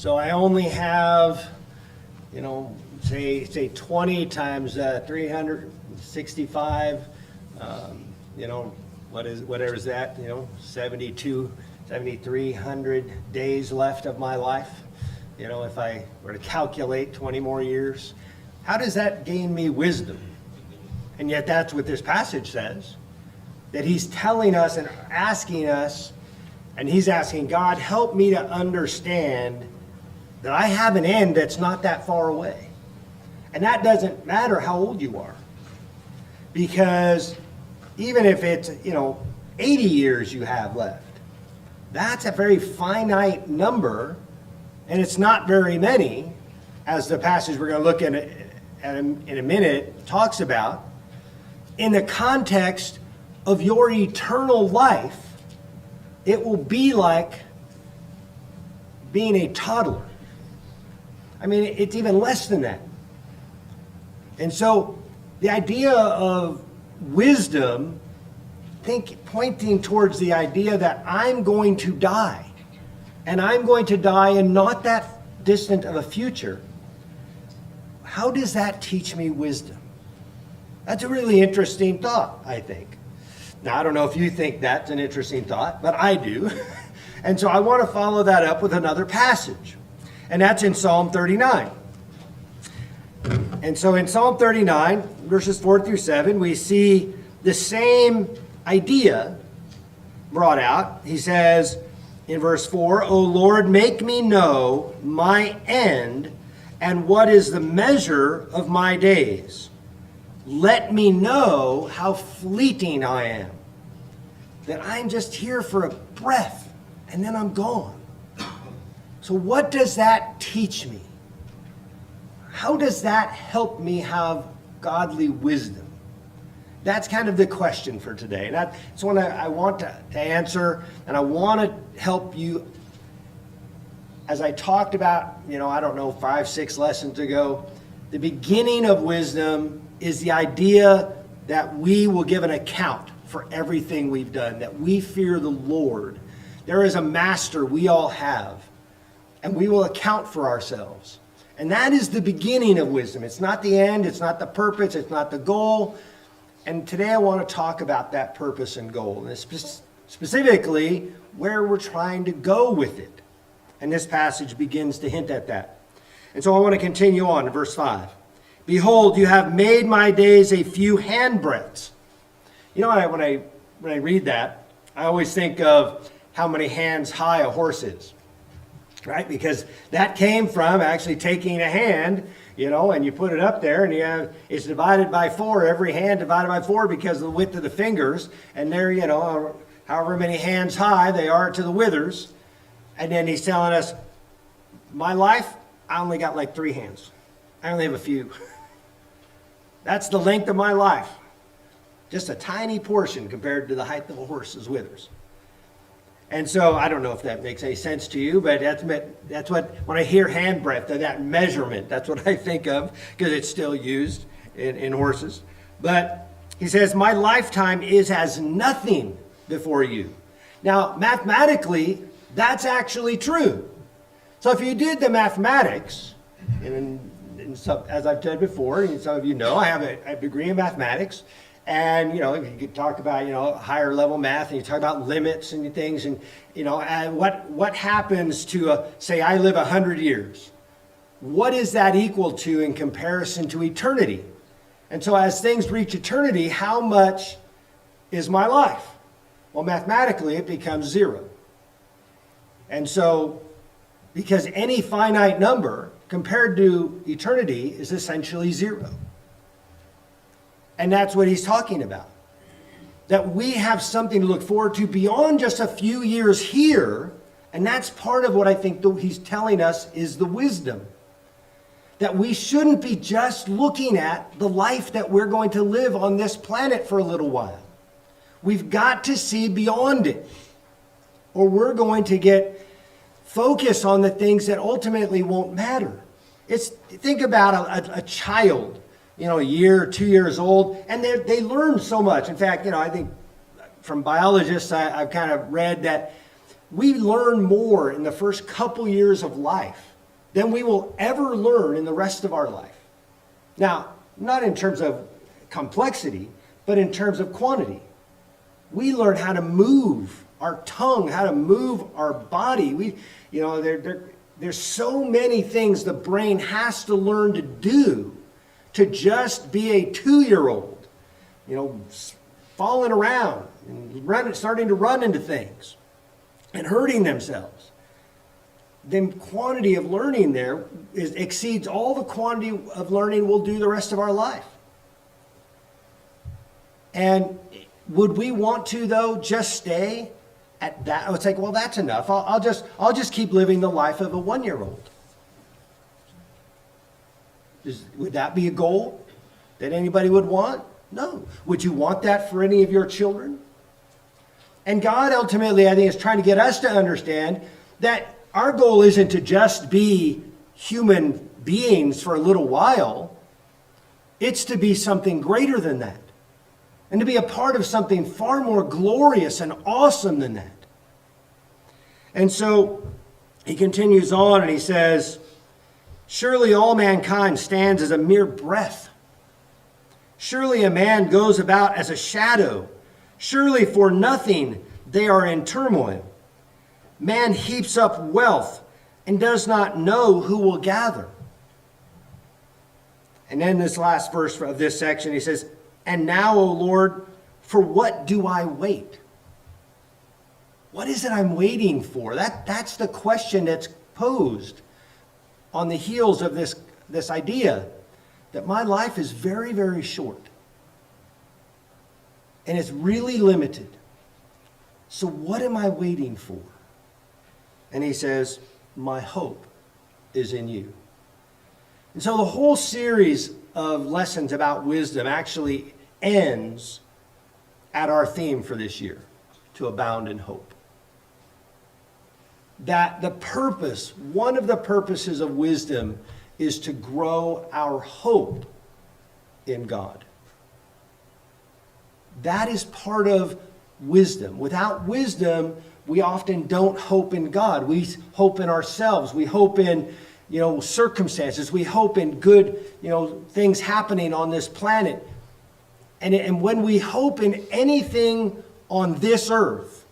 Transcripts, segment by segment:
So I only have, say 20 times 365, whatever is that, 7,300 days left of my life. If I were to calculate 20 more years, how does that gain me wisdom? And yet that's what this passage says, that he's telling us and asking us, and he's asking God, help me to understand that I have an end that's not that far away. And that doesn't matter how old you are. Because even if it's, 80 years you have left, that's a very finite number, and it's not very many, as the passage we're going to look at in a minute talks about. In the context of your eternal life, it will be like being a toddler. I mean, it's even less than that. And so the idea of wisdom, pointing towards the idea that I'm going to die, and I'm going to die in not that distant of a future. How does that teach me wisdom? That's a really interesting thought, I think. Now, I don't know if you think that's an interesting thought, but I do. And so I want to follow that up with another passage. And that's in Psalm 39. And so in Psalm 39, verses 4 through 7, we see the same idea brought out. He says in verse 4, O Lord, make me know my end and what is the measure of my days. Let me know how fleeting I am, that I'm just here for a breath and then I'm gone. So what does that teach me? How does that help me have godly wisdom? That's kind of the question for today. And that's one I want to answer, and I want to help you. As I talked about, 5, 6 lessons ago, the beginning of wisdom is the idea that we will give an account for everything we've done, that we fear the Lord. There is a master we all have, and we will account for ourselves. And that is the beginning of wisdom. It's not the end, it's not the purpose, it's not the goal. And today I want to talk about that purpose and goal, and specifically where we're trying to go with it. And this passage begins to hint at that. And so I want to continue on to verse 5. Behold, you have made my days a few handbreadths. When I read that, I always think of how many hands high a horse is. Right? Because that came from actually taking a hand, and you put it up there, and it's divided by 4, every hand divided by 4 because of the width of the fingers, and they're, however many hands high they are to the withers. And then he's telling us, my life, I only got like 3 hands. I only have a few. That's the length of my life. Just a tiny portion compared to the height of a horse's withers. And so I don't know if that makes any sense to you, but that's what, when I hear handbreadth, that measurement, that's what I think of, because it's still used in horses. But he says, my lifetime is as nothing before you. Now, mathematically, that's actually true. So if you did the mathematics, as I've said before, and some of you know, I have a degree in mathematics. And, you could talk about, higher level math, and you talk about limits and things, and, and what happens to, say I live 100 years. What is that equal to in comparison to eternity? And so as things reach eternity, how much is my life? Well, mathematically, it becomes 0. And so, because any finite number compared to eternity is essentially 0. And that's what he's talking about. That we have something to look forward to beyond just a few years here. And that's part of what I think he's telling us is the wisdom. That we shouldn't be just looking at the life that we're going to live on this planet for a little while. We've got to see beyond it. Or we're going to get focused on the things that ultimately won't matter. Think about a child. A year or 2 years old, and they learn so much. In fact, I think from biologists, I've kind of read that we learn more in the first couple years of life than we will ever learn in the rest of our life. Now, not in terms of complexity, but in terms of quantity. We learn how to move our tongue, how to move our body. There's so many things the brain has to learn to do to just be a 2-year-old, falling around and starting to run into things and hurting themselves. The quantity of learning there exceeds all the quantity of learning we'll do the rest of our life. And would we want to, though, just stay at that? I would say, well, that's enough. I'll just keep living the life of a 1-year-old. Would that be a goal that anybody would want? No. Would you want that for any of your children? And God ultimately, I think, is trying to get us to understand that our goal isn't to just be human beings for a little while. It's to be something greater than that. And to be a part of something far more glorious and awesome than that. And so he continues on and he says, surely all mankind stands as a mere breath. Surely a man goes about as a shadow. Surely for nothing they are in turmoil. Man heaps up wealth and does not know who will gather. And then this last verse of this section, he says, and now, O Lord, for what do I wait? What is it I'm waiting for? That's the question that's posed on the heels of this idea that my life is very, very short. And it's really limited. So what am I waiting for? And he says, my hope is in you. And so the whole series of lessons about wisdom actually ends at our theme for this year, to abound in hope. That the purpose, one of the purposes of wisdom is to grow our hope in God. That is part of wisdom. Without wisdom, we often don't hope in God. We hope in ourselves. We hope in, circumstances. We hope in good, things happening on this planet. And when we hope in anything on this earth,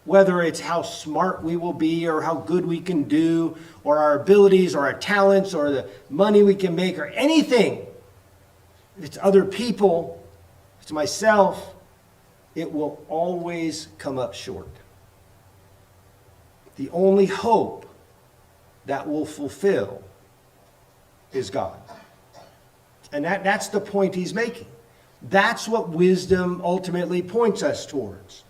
whether it's how smart we will be or how good we can do or our abilities or our talents or the money we can make or anything, if it's other people, if it's myself, it will always come up short. The only hope that will fulfill is God. And that's the point he's making. That's what wisdom ultimately points us towards.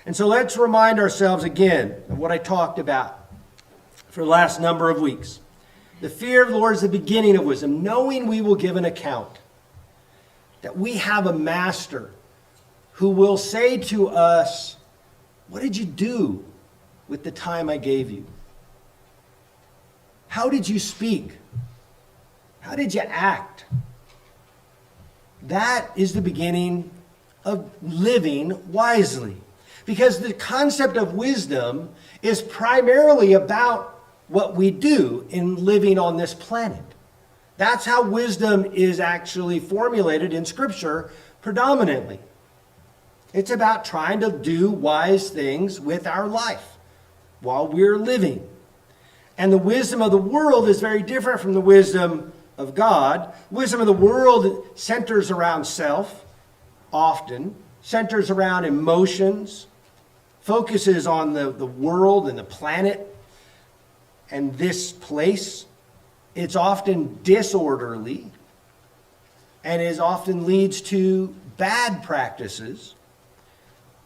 And so let's remind ourselves again of what I talked about for the last number of weeks. The fear of the Lord is the beginning of wisdom, knowing we will give an account. That we have a master who will say to us, what did you do with the time I gave you? How did you speak? How did you act? That is the beginning of living wisely. Because the concept of wisdom is primarily about what we do in living on this planet. That's how wisdom is actually formulated in Scripture predominantly. It's about trying to do wise things with our life while we're living. And the wisdom of the world is very different from the wisdom of God. Wisdom of the world centers around self, often, centers around emotions, focuses on the world and the planet and this place. It's often disorderly and often leads to bad practices,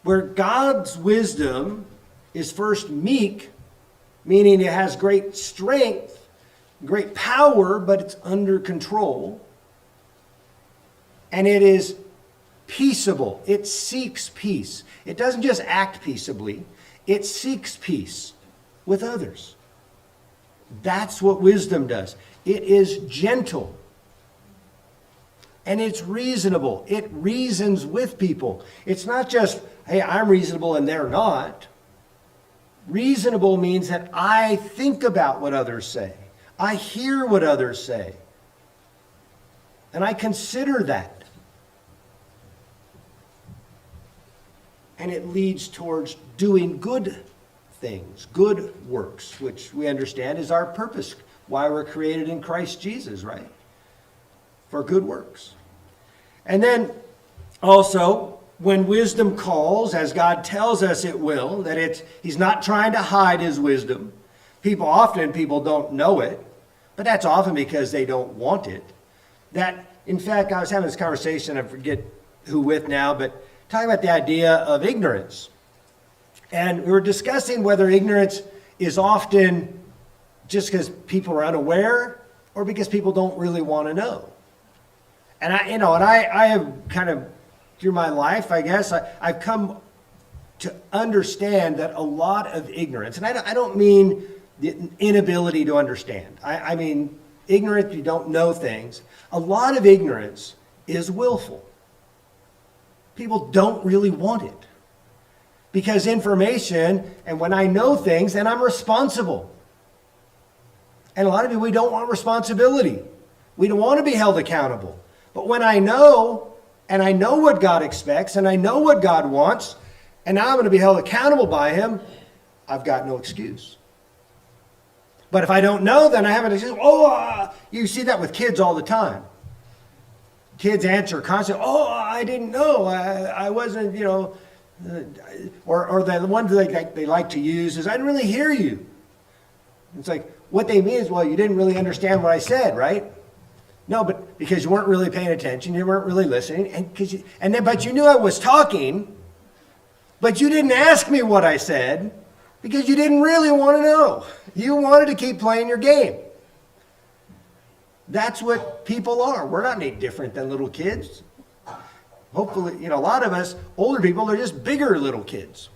where God's wisdom is first meek, meaning it has great strength, great power, but it's under control. And it is peaceable. It seeks peace. It doesn't just act peaceably. It seeks peace with others. That's what wisdom does. It is gentle. And it's reasonable. It reasons with people. It's not just, hey, I'm reasonable and they're not. Reasonable means that I think about what others say. I hear what others say, and I consider that. And it leads towards doing good things, good works, which we understand is our purpose, why we're created in Christ Jesus, right? For good works. And then also, when wisdom calls, as God tells us it will, that he's not trying to hide his wisdom. People don't know it, but that's often because they don't want it. In fact, I was having this conversation, I forget who with now, but talking about the idea of ignorance. And we were discussing whether ignorance is often just because people are unaware or because people don't really want to know. And I have kind of, through my life, I guess, I've come to understand that a lot of ignorance, and I don't mean the inability to understand. I mean ignorance, you don't know things. A lot of ignorance is willful. People don't really want it. Because information, and when I know things, then I'm responsible. And a lot of people, we don't want responsibility. We don't want to be held accountable. But when I know, and I know what God expects, and I know what God wants, and now I'm going to be held accountable by him, I've got no excuse. But if I don't know, then I have an excuse. You see that with kids all the time. Kids answer constantly, I didn't know. I wasn't, or the one they like to use is, I didn't really hear you. It's like, what they mean is, well, you didn't really understand what I said, right? No, but because you weren't really paying attention, you weren't really listening, but you knew I was talking, but you didn't ask me what I said because you didn't really want to know. You wanted to keep playing your game. That's what people are. We're not any different than little kids. Hopefully, a lot of us, older people, are just bigger little kids.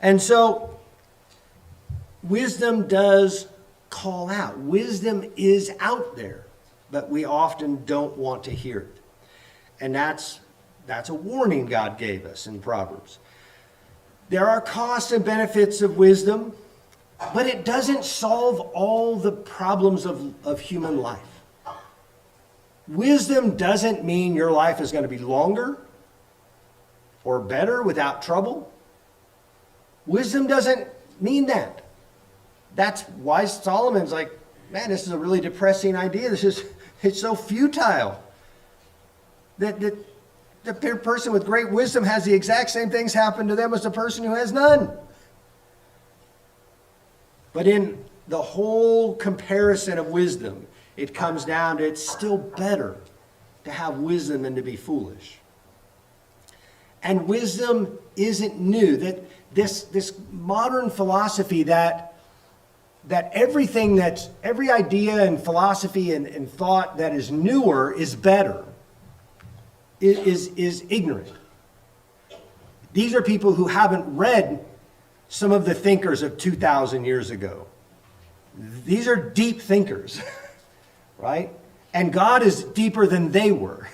And so, wisdom does call out. Wisdom is out there, but we often don't want to hear it. And that's a warning God gave us in Proverbs. There are costs and benefits of wisdom, but it doesn't solve all the problems of human life. Wisdom doesn't mean your life is going to be longer or better without trouble. Wisdom doesn't mean that. That's why Solomon's like, man, this is a really depressing idea. It's so futile. That the person with great wisdom has the exact same things happen to them as the person who has none. But in the whole comparison of wisdom, it comes down to it's still better to have wisdom than to be foolish. And wisdom isn't new. That this modern philosophy that every idea and philosophy and thought that is newer is better is ignorant. These are people who haven't read some of the thinkers of 2,000 years ago. These are deep thinkers, right? And God is deeper than they were.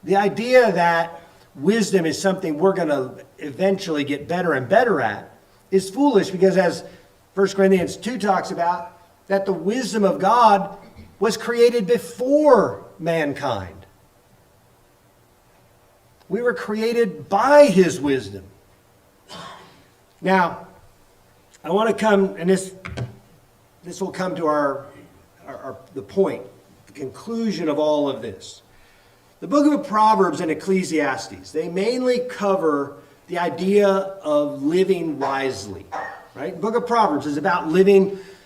The idea that wisdom is something we're going to eventually get better and better at is foolish, because as 1 Corinthians 2 talks about, that the wisdom of God was created before mankind. We were created by his wisdom. Now, I want to come, and this will come to the point, the conclusion of all of this. The book of Proverbs and Ecclesiastes, they mainly cover the idea of living wisely, right? The book of Proverbs is about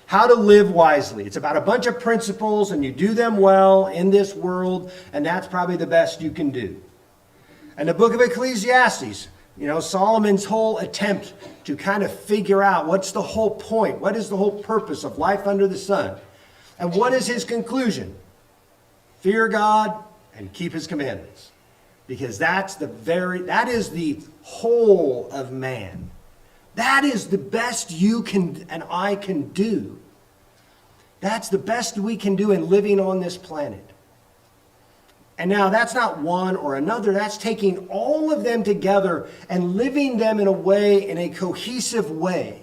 how to live wisely. It's about a bunch of principles, and you do them well in this world, and that's probably the best you can do. And the book of Ecclesiastes, Solomon's whole attempt to kind of figure out what's the whole point, what is the whole purpose of life under the sun, and what is his conclusion? Fear God and keep his commandments, because that is the whole of man. That is the best you can and I can do. That's the best we can do in living on this planet. And now that's not one or another. That's taking all of them together and living them in a cohesive way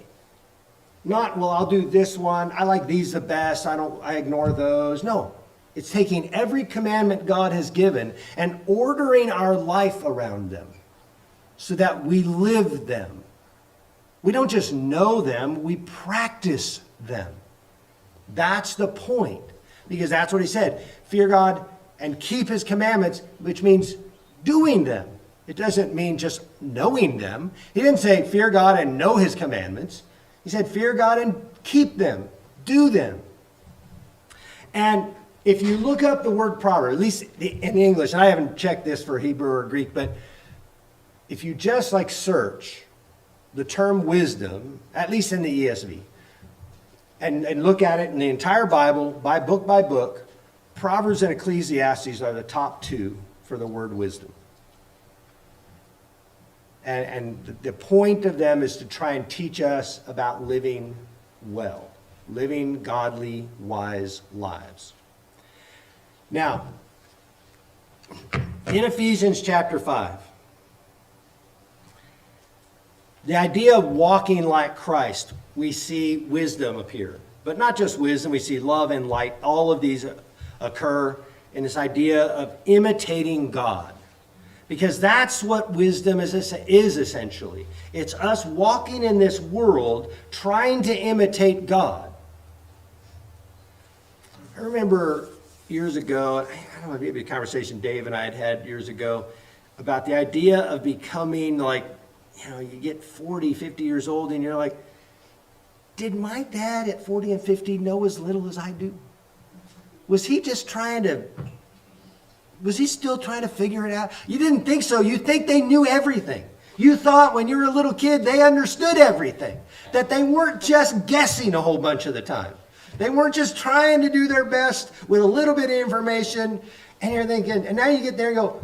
Not, well, I'll do this one. I like these the best. I ignore those. No. It's taking every commandment God has given and ordering our life around them so that we live them. We don't just know them, we practice them. That's the point. Because that's what he said. Fear God and keep his commandments, which means doing them. It doesn't mean just knowing them. He didn't say fear God and know his commandments. He said fear God and keep them, do them. And if you look up the word proverb, at least in English, and I haven't checked this for Hebrew or Greek, but if you just like search the term wisdom, at least in the ESV, and look at it in the entire Bible, by book, Proverbs and Ecclesiastes are the top two for the word wisdom. And the point of them is to try and teach us about living well, living godly, wise lives. Now, in Ephesians chapter 5, the idea of walking like Christ, we see wisdom appear. But not just wisdom, we see love and light. All of these occur in this idea of imitating God. Because that's what wisdom is essentially. It's us walking in this world trying to imitate God. I remember years ago, I don't know, maybe a conversation Dave and I had years ago about the idea of becoming like, you get 40, 50 years old and you're like, did my dad at 40 and 50 know as little as I do? Was he still trying to figure it out? You didn't think so. You think they knew everything. You thought when you were a little kid they understood everything. That they weren't just guessing a whole bunch of the time. They weren't just trying to do their best with a little bit of information. And you're thinking, and now you get there and go,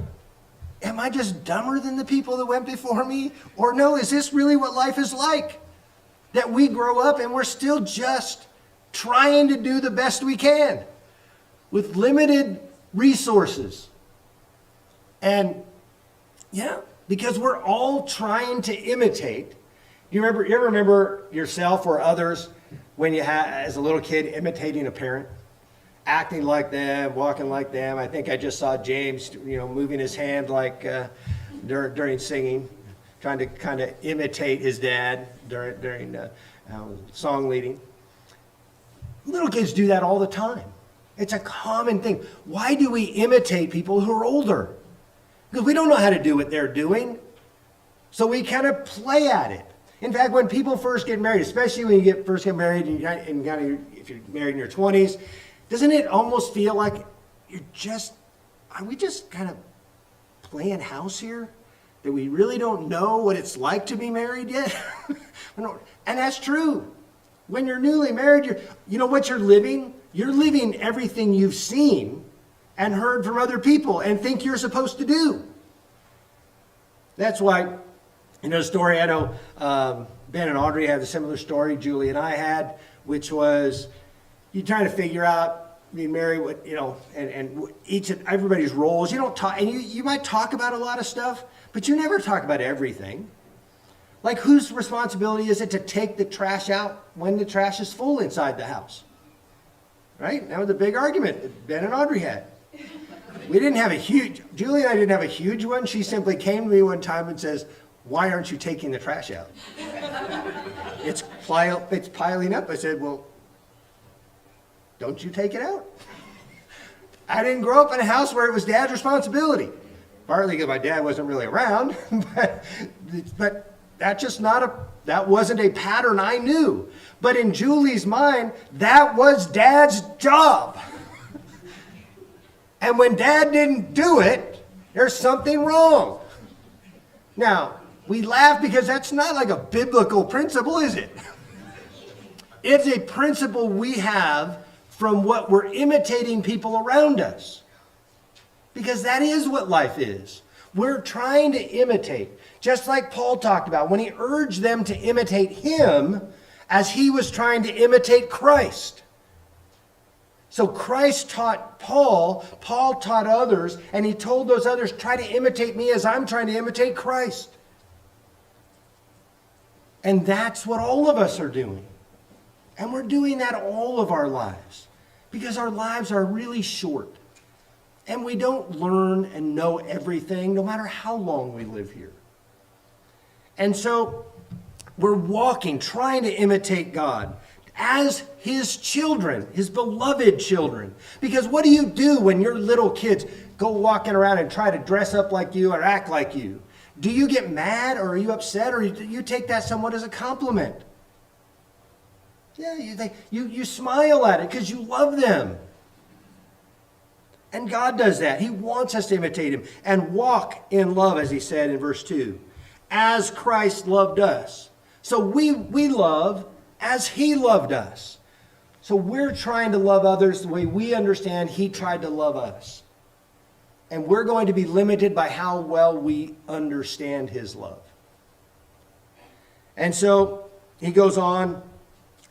am I just dumber than the people that went before me? Or no, is this really what life is like? That we grow up and we're still just trying to do the best we can with limited resources. And yeah, because we're all trying to imitate. You ever remember yourself or others when you as a little kid imitating a parent? Acting like them, walking like them. I think I just saw James, moving his hand like during singing, trying to kind of imitate his dad during song leading. Little kids do that all the time. It's a common thing. Why do we imitate people who are older? Because we don't know how to do what they're doing. So we kind of play at it. In fact, when people first get married, especially when you first get married and if you're married in your 20s, doesn't it almost feel like are we just kind of playing house here? That we really don't know what it's like to be married yet? And that's true. When you're newly married, you know what you're living? You're living everything you've seen and heard from other people and think you're supposed to do. That's why, the story, I know Ben and Audrey had a similar story Julie and I had, which was you trying to figure out being married, and everybody's roles. You don't talk, and you might talk about a lot of stuff, but you never talk about everything. Like, whose responsibility is it to take the trash out when the trash is full inside the house? Right? That was a big argument that Ben and Audrey had. Julie and I didn't have a huge one. She simply came to me one time and says, why aren't you taking the trash out? It's piling up. I said, well, don't you take it out? I didn't grow up in a house where it was Dad's responsibility. Partly because my dad wasn't really around, but that wasn't a pattern I knew. But in Julie's mind, that was Dad's job. And when Dad didn't do it, there's something wrong. Now, we laugh because that's not like a biblical principle, is it? It's a principle we have from what we're imitating people around us. Because that is what life is. We're trying to imitate, just like Paul talked about when he urged them to imitate him as he was trying to imitate Christ. So Christ taught Paul taught others, and he told those others, try to imitate me as I'm trying to imitate Christ. And that's what all of us are doing. And we're doing that all of our lives because our lives are really short. And we don't learn and know everything no matter how long we live here. And so we're walking, trying to imitate God as his children, his beloved children. Because what do you do when your little kids go walking around and try to dress up like you or act like you? Do you get mad, or are you upset, or you take that somewhat as a compliment? Yeah, you smile at it because you love them. And God does that. He wants us to imitate him and walk in love, as he said in verse 2, as Christ loved us. So we love as he loved us. So we're trying to love others the way we understand he tried to love us. And we're going to be limited by how well we understand his love. And so he goes on,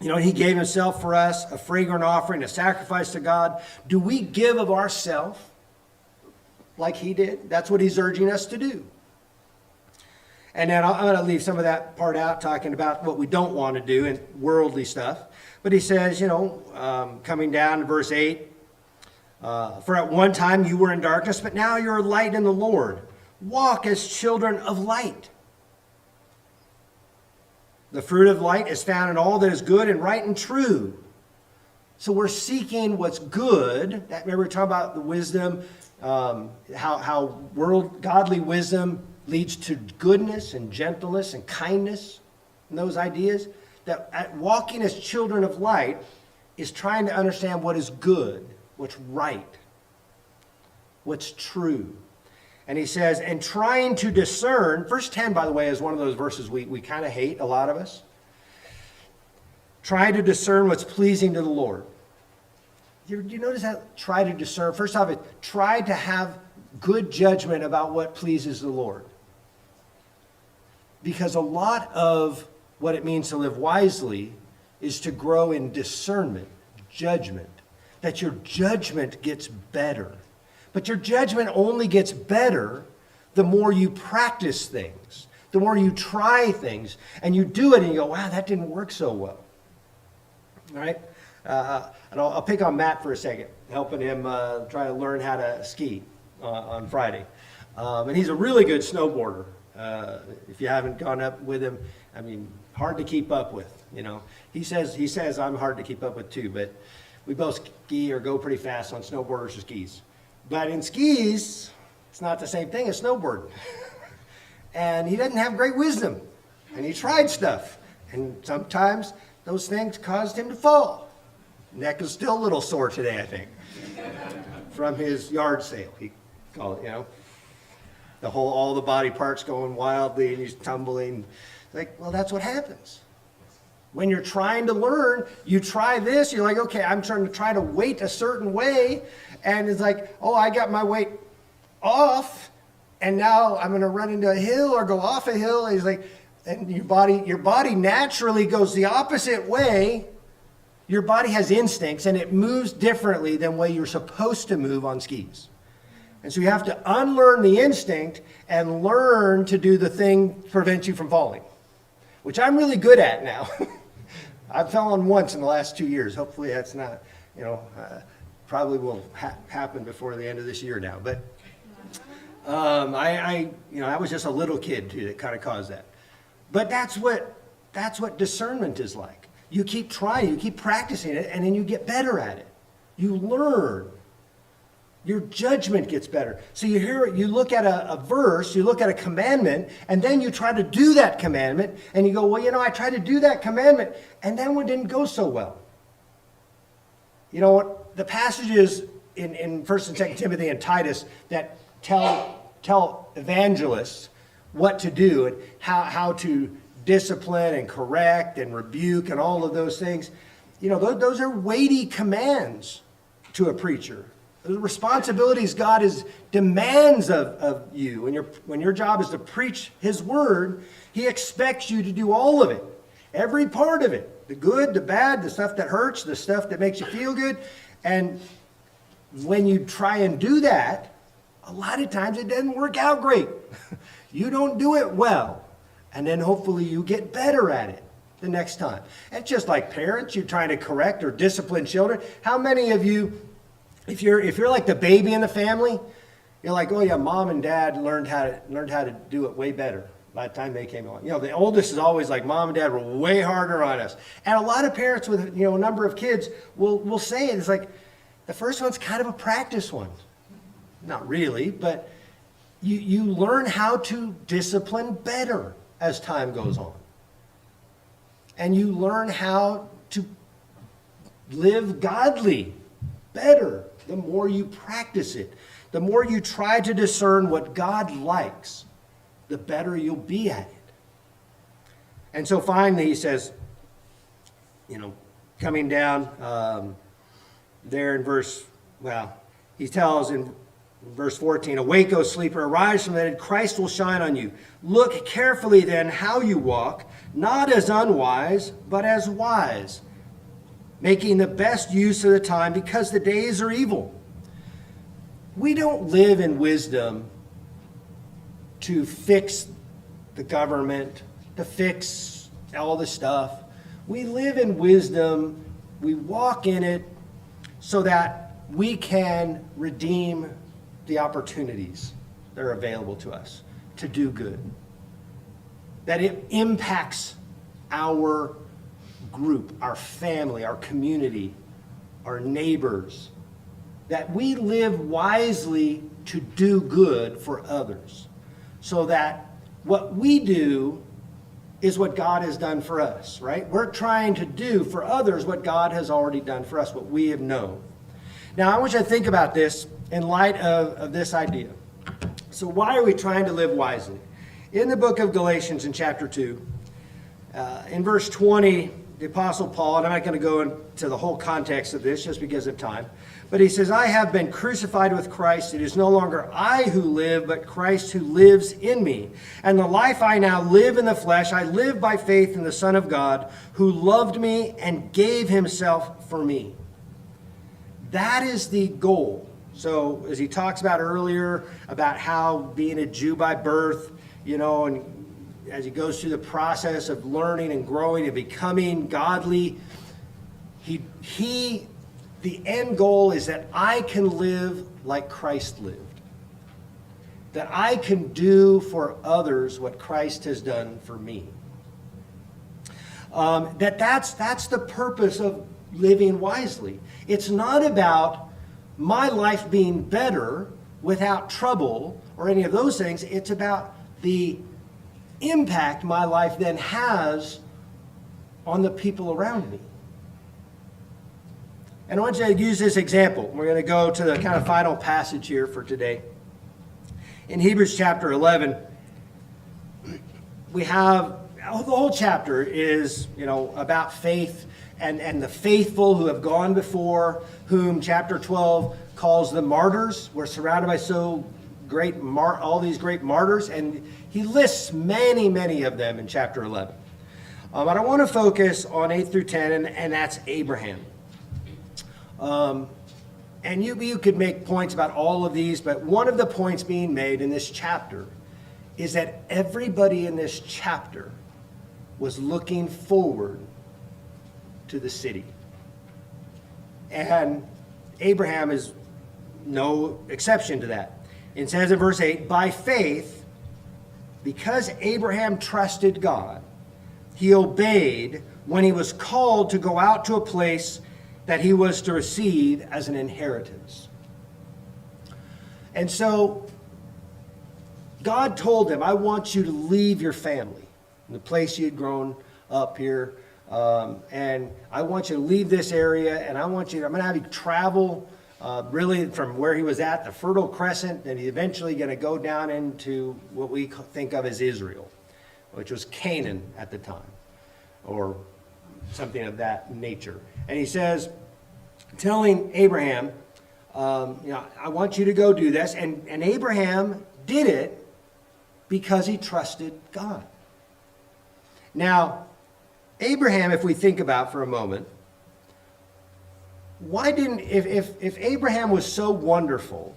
he gave himself for us, a fragrant offering, a sacrifice to God. Do we give of ourselves like he did? That's what he's urging us to do. And then I'm going to leave some of that part out, talking about what we don't want to do and worldly stuff. But he says, coming down to verse 8, for at one time you were in darkness, but now you're light in the Lord. Walk as children of light. The fruit of light is found in all that is good and right and true. So we're seeking what's good. Remember we talked about the wisdom, how godly wisdom leads to goodness and gentleness and kindness, and those ideas. That walking as children of light is trying to understand what is good, what's right, what's true. And he says, and trying to discern, verse 10, by the way, is one of those verses we kind of hate, a lot of us. Try to discern what's pleasing to the Lord. Do you notice that? Try to discern. First off, try to have good judgment about what pleases the Lord. Because a lot of what it means to live wisely is to grow in discernment, judgment. That your judgment gets better. But your judgment only gets better the more you practice things, the more you try things, and you do it and you go, wow, that didn't work so well. All right? And I'll pick on Matt for a second, helping him try to learn how to ski on Friday. And he's a really good snowboarder. If you haven't gone up with him, hard to keep up with, He says I'm hard to keep up with too, but we both ski or go pretty fast on snowboarders or skis. But in skis, it's not the same thing as snowboarding. And he doesn't have great wisdom. And he tried stuff. And sometimes those things caused him to fall. Neck is still a little sore today, I think. From his yard sale, he called it, all the body parts going wildly and he's tumbling. Well, that's what happens. When you're trying to learn, you try this, you're like, okay, I'm trying to weight a certain way. And it's like, oh, I got my weight off, and now I'm going to run into a hill or go off a hill. And he's like, and your body naturally goes the opposite way. Your body has instincts, and it moves differently than the way you're supposed to move on skis. And so you have to unlearn the instinct and learn to do the thing to prevent you from falling, which I'm really good at now. I've fallen once in the last 2 years. Hopefully that's not, probably will happen before the end of this year now. But I was just a little kid too that kind of caused that. But that's what discernment is like. You keep trying, you keep practicing it, and then you get better at it. You learn. Your judgment gets better. So you look at a verse, you look at a commandment, and then you try to do that commandment, and you go, well, I tried to do that commandment, and then it didn't go so well. You know what? The passages in 1st and 2nd Timothy and Titus that tell evangelists what to do and how to discipline and correct and rebuke and all of those things, those are weighty commands to a preacher. The responsibilities God demands of you. When your job is to preach his word, he expects you to do all of it. Every part of it. The good, the bad, the stuff that hurts, the stuff that makes you feel good. And when you try and do that, a lot of times it doesn't work out great. You don't do it well. And then hopefully you get better at it. the next time. It's just like parents, you're trying to correct or discipline children. How many of you, if you're like the baby in the family, you're like, oh yeah, mom and dad learned how to do it way better by the time they came along. The oldest is always like, mom and dad were way harder on us. And a lot of parents with a number of kids will say it. It's like the first one's kind of a practice one. Not really, but you learn how to discipline better as time goes on. And you learn how to live godly better the more you practice it. The more you try to discern what God likes, the better you'll be at it. And so finally he says, coming down there in he tells in verse 14, awake, O sleeper, arise from the dead, Christ will shine on you. Look carefully then how you walk, not as unwise, but as wise, making the best use of the time because the days are evil. We don't live in wisdom to fix the government, to fix all the stuff. We live in wisdom, we walk in it so that we can redeem the opportunities that are available to us to do good. That it impacts our group, our family, our community, our neighbors. That we live wisely to do good for others. So that what we do is what God has done for us, right? We're trying to do for others what God has already done for us, what we have known. Now, I want you to think about this in light of this idea. So why are we trying to live wisely? In the book of Galatians in chapter 2, in verse 20, the Apostle Paul, and I'm not going to go into the whole context of this just because of time, but he says, I have been crucified with Christ. It is no longer I who live, but Christ who lives in me. And the life I now live in the flesh, I live by faith in the Son of God, who loved me and gave himself for me. That is the goal. So as he talks about earlier, about how being a Jew by birth, and as he goes through the process of learning and growing and becoming godly, the end goal is that I can live like Christ lived. That I can do for others what Christ has done for me. That's the purpose of living wisely. It's not about my life being better without trouble or any of those things. It's about the impact my life then has on the people around me. And I want you to use this example. We're going to go to the kind of final passage here for today. In Hebrews chapter 11, we have, the whole chapter is, about faith and the faithful who have gone before, whom chapter 12 calls the martyrs. We're surrounded by all these great martyrs, and he lists many, many of them in chapter 11. But I want to focus on 8 through 10, and that's Abraham. And you could make points about all of these, but one of the points being made in this chapter is that everybody in this chapter was looking forward to the city. And Abraham is no exception to that. It says in verse 8, by faith, because Abraham trusted God, he obeyed when he was called to go out to a place that he was to receive as an inheritance. And so God told him, I want you to leave your family, the place you had grown up here, and I want you to leave this area, and I'm going to have you travel really from where he was at, the Fertile Crescent, and he's eventually going to go down into what we think of as Israel, which was Canaan at the time, or something of that nature. And he says, telling Abraham, I want you to go do this. And Abraham did it because he trusted God. Now, Abraham, if we think about for a moment, why didn't, if Abraham was so wonderful,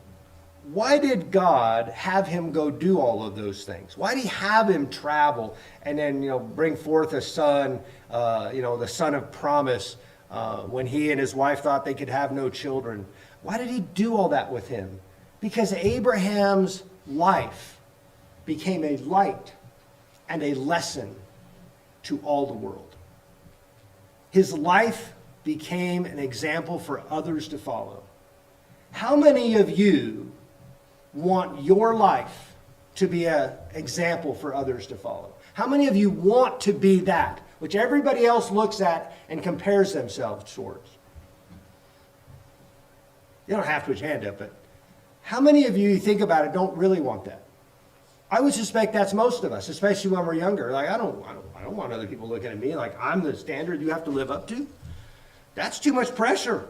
why did God have him go do all of those things? Why did he have him travel and then, bring forth a son, the son of promise, when he and his wife thought they could have no children? Why did he do all that with him? Because Abraham's life became a light and a lesson to all the world. His life became an example for others to follow. How many of you want your life to be an example for others to follow? How many of you want to be that which everybody else looks at and compares themselves towards? You don't have to put your hand up, but how many of you think about it don't really want that? I would suspect that's most of us, especially when we're younger. Like, I don't want other people looking at me like I'm the standard you have to live up to. That's too much pressure.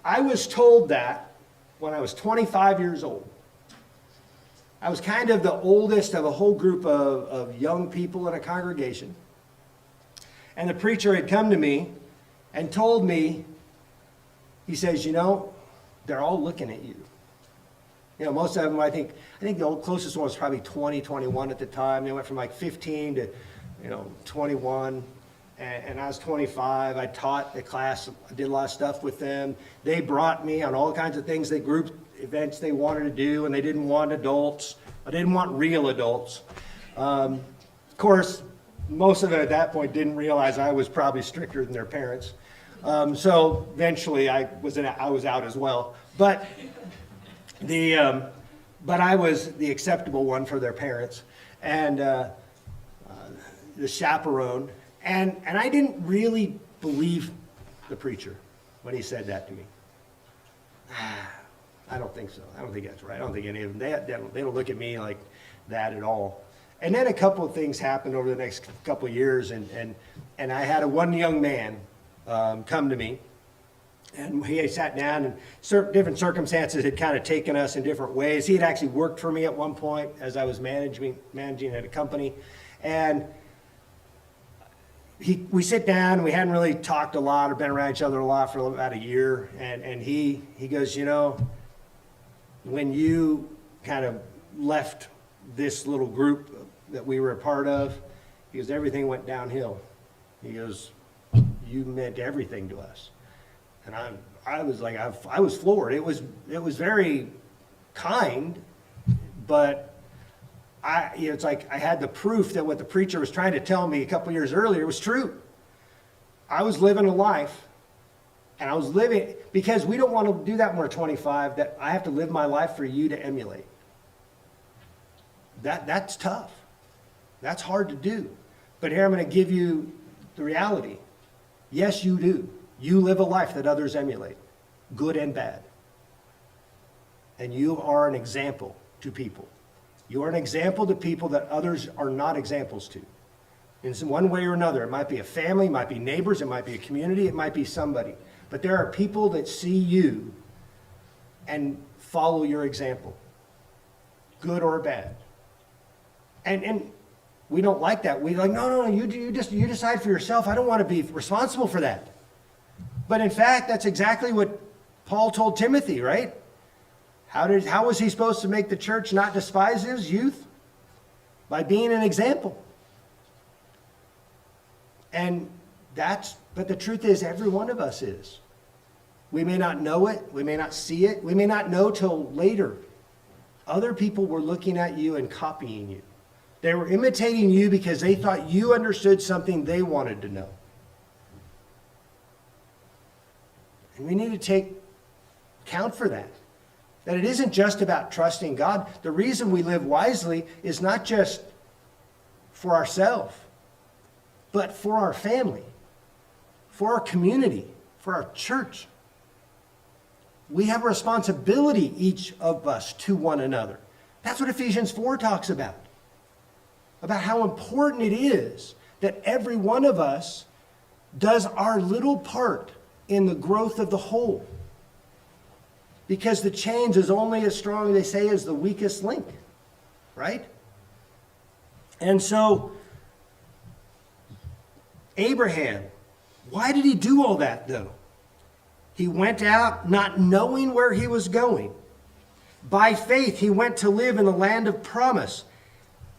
I was told that when I was 25 years old. I was kind of the oldest of a whole group of young people in a congregation. And the preacher had come to me and told me, he says, they're all looking at you. Most of them, I think the closest one was probably 20, 21 at the time. They went from like 15 to, 21. And I was 25. I taught the class. I did a lot of stuff with them. They brought me on all kinds of things. They group events they wanted to do, and they didn't want adults. I didn't want real adults. Of course, most of them at that point didn't realize I was probably stricter than their parents. So eventually, I was out as well. But I was the acceptable one for their parents, and the chaperone. And I didn't really believe the preacher when he said that to me. I don't think so. I don't think that's right. I don't think any of them, they don't look at me like that at all. And then a couple of things happened over the next couple of years, and I had one young man come to me, and he sat down, and different circumstances had kind of taken us in different ways. He had actually worked for me at one point as I was managing at a company, and we sit down, and we hadn't really talked a lot or been around each other a lot for about a year, and he goes, when you kind of left this little group that we were a part of, he goes, everything went downhill. He goes, you meant everything to us. And I was like, I was floored. It was very kind, but it's like I had the proof that what the preacher was trying to tell me a couple years earlier was true. I was living a life, and I was living, because we don't want to do that when we're 25, that I have to live my life for you to emulate. That's tough. That's hard to do. But here I'm going to give you the reality. Yes, you do. You live a life that others emulate, good and bad. And you are an example to people. You are an example to people that others are not examples to. In one way or another, it might be a family, it might be neighbors, it might be a community, it might be somebody. But there are people that see you and follow your example, good or bad. And we don't like that. We like, no, you decide for yourself. I don't want to be responsible for that. But in fact, that's exactly what Paul told Timothy, right? How was he supposed to make the church not despise his youth? By being an example. But the truth is, every one of us is. We may not know it, we may not see it, we may not know till later. Other people were looking at you and copying you. They were imitating you because they thought you understood something they wanted to know. And we need to take account for that. That it isn't just about trusting God. The reason we live wisely is not just for ourselves, but for our family, for our community, for our church. We have a responsibility, each of us, to one another. That's what Ephesians 4 talks about how important it is that every one of us does our little part in the growth of the whole. Because the chains is only as strong, they say, as the weakest link, right? And so, Abraham, why did he do all that, though? He went out not knowing where he was going. By faith, he went to live in the land of promise,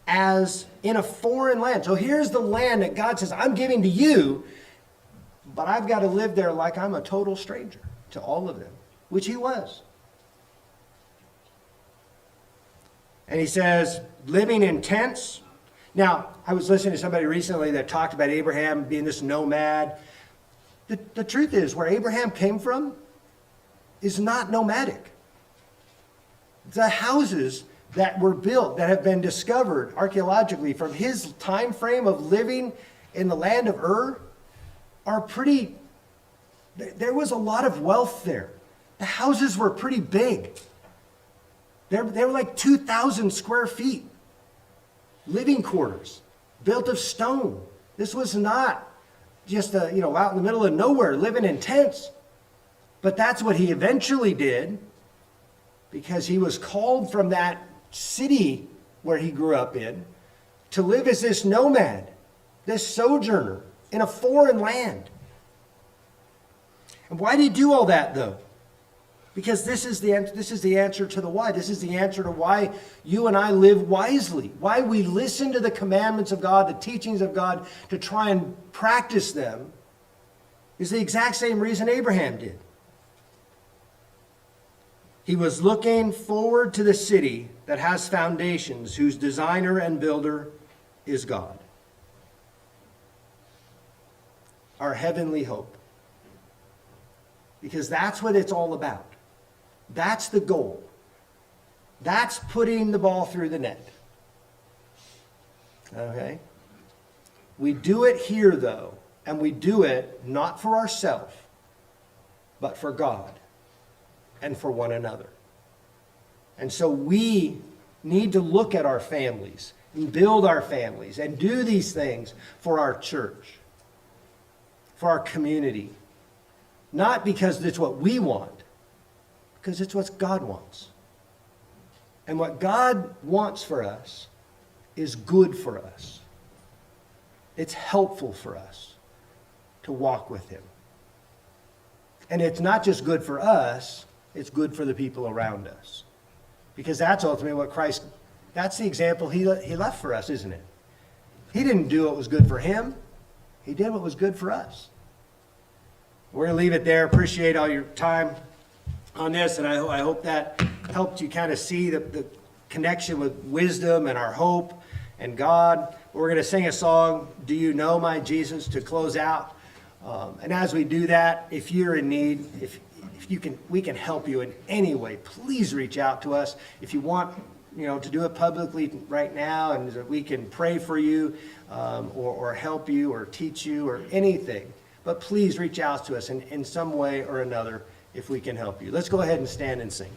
as in a foreign land. So here's the land that God says, I'm giving to you, but I've got to live there like I'm a total stranger to all of them, which he was. And he says, living in tents. Now, I was listening to somebody recently that talked about Abraham being this nomad. The truth is, where Abraham came from is not nomadic. The houses that were built, that have been discovered archaeologically from his time frame of living in the land of Ur, are pretty, there was a lot of wealth there. The houses were pretty big. They were like 2,000 square feet. Living quarters, built of stone. This was not just out in the middle of nowhere, living in tents. But that's what he eventually did, because he was called from that city where he grew up in to live as this nomad, this sojourner in a foreign land. And why did he do all that, though? Because this is the answer to the why. This is the answer to why you and I live wisely, why we listen to the commandments of God, the teachings of God, to try and practice them, is the exact same reason Abraham did. He was looking forward to the city that has foundations, whose designer and builder is God. Our heavenly hope. Because that's what it's all about. That's the goal. That's putting the ball through the net. Okay? We do it here, though, and we do it not for ourselves, but for God and for one another. And so we need to look at our families and build our families and do these things for our church, for our community. Not because it's what we want, because it's what God wants. And what God wants for us is good for us. It's helpful for us to walk with him. And it's not just good for us, it's good for the people around us. Because that's ultimately what Christ, that's the example he left for us, isn't it? He didn't do what was good for him. He did what was good for us. We're going to leave it there. Appreciate all your time on this, and I hope that helped you kind of see the connection with wisdom and our hope and God. We're going to sing a song, Do You Know My Jesus, to close out. And as we do that, if you're in need, if you can, we can help you in any way. Please reach out to us. If you want, to do it publicly right now, and that we can pray for you, or help you, or teach you, or anything. But please reach out to us in some way or another if we can help you. Let's go ahead and stand and sing.